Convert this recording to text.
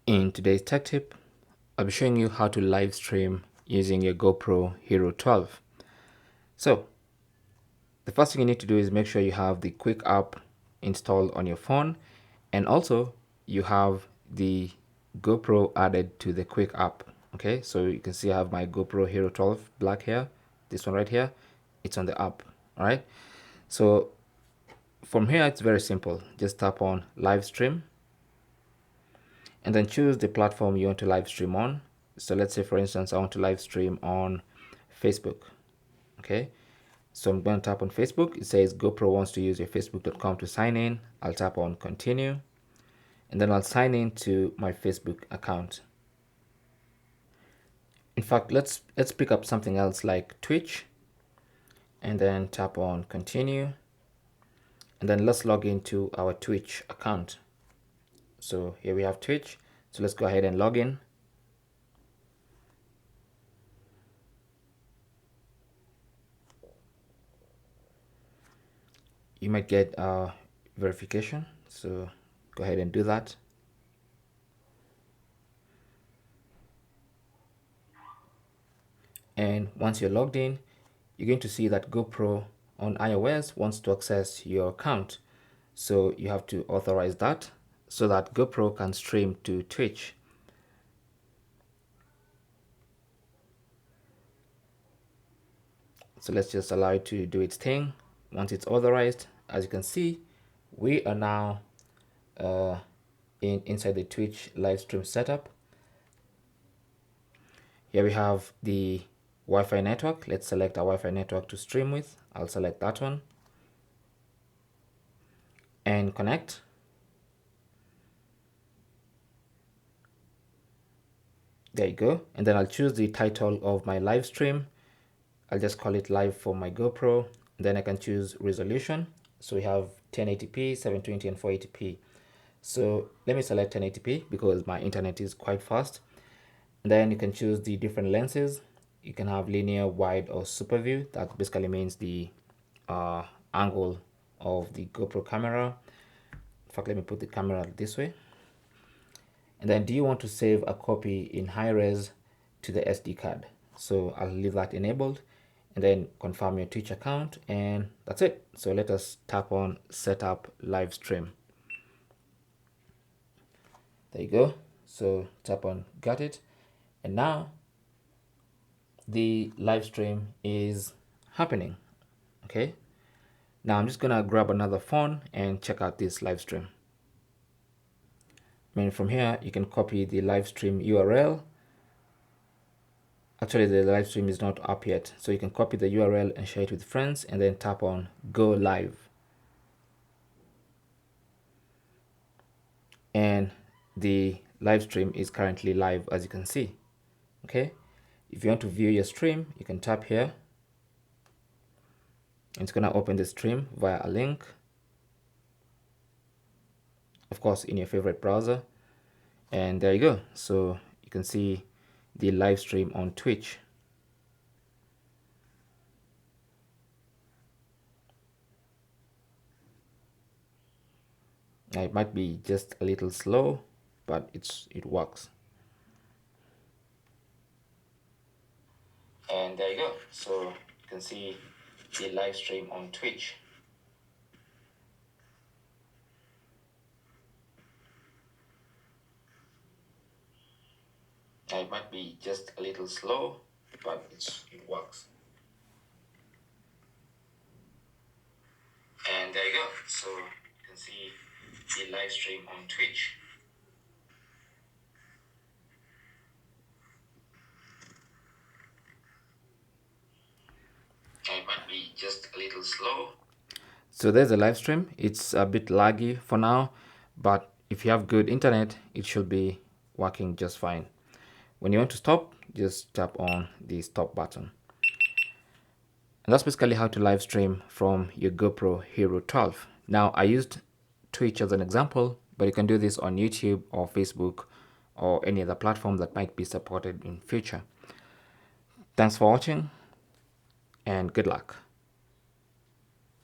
In today's tech tip, I'll be showing you how to live stream using your GoPro Hero 12. So the first thing you need to do is make sure you have the Quik app installed on your phone, and also you have the GoPro added to the Quik app. Okay, so you can see I have my GoPro Hero 12 black here, this one right here, it's on the app. All right, so from here it's very simple. Just tap on live stream and then choose the platform you want to live stream on. So let's say, for instance, I want to live stream on Facebook. Okay, so I'm going to tap on Facebook. It says GoPro wants to use your facebook.com to sign in. I'll tap on continue, and then I'll sign in to my Facebook account. In fact, let's pick up something else like Twitch, and then tap on continue, and then let's log into our Twitch account. So here we have Twitch. So let's go ahead and log in. You might get verification, so go ahead and do that. And once you're logged in, you're going to see that GoPro on iOS wants to access your account. So you have to authorize that so that GoPro can stream to Twitch. So let's just allow it to do its thing. Once it's authorized, as you can see, we are now inside the Twitch live stream setup. Here we have the Wi-Fi network. Let's select a Wi-Fi network to stream with. I'll select that one and connect. There you go. And then I'll choose the title of my live stream. I'll just call it live for my GoPro. Then I can choose resolution. So we have 1080p, 720 and 480p. So let me select 1080p because my internet is quite fast. And then you can choose the different lenses. You can have linear, wide, or super view. That basically means the angle of the GoPro camera. In fact, let me put the camera this way. And then do you want to save a copy in high res to the SD card? So I'll leave that enabled, and then confirm your Twitch account, and that's it. So let us tap on setup live stream. There you go. So tap on got it. And now the live stream is happening. Okay. Now I'm just gonna grab another phone and check out this live stream. I mean, from here you can copy the live stream URL. Actually, the live stream is not up yet, so you can copy the URL and share it with friends, and then tap on go live. And the live stream is currently live, as you can see. Okay, if you want to view your stream, you can tap here. It's gonna open the stream via a link, of course, in your favorite browser. And there you go. So you can see the live stream on Twitch. Now, it might be just a little slow, but it works. And there you go. So you can see the live stream on Twitch. Now, it might be just a little slow, but it works. And there you go. So you can see the live stream on Twitch. It might be just a little slow. So there's a live stream. It's a bit laggy for now, but if you have good internet, it should be working just fine. When you want to stop, just tap on the stop button. And that's basically how to live stream from your GoPro Hero 12. Now, I used Twitch as an example, but you can do this on YouTube or Facebook or any other platform that might be supported in future. Thanks for watching, and good luck.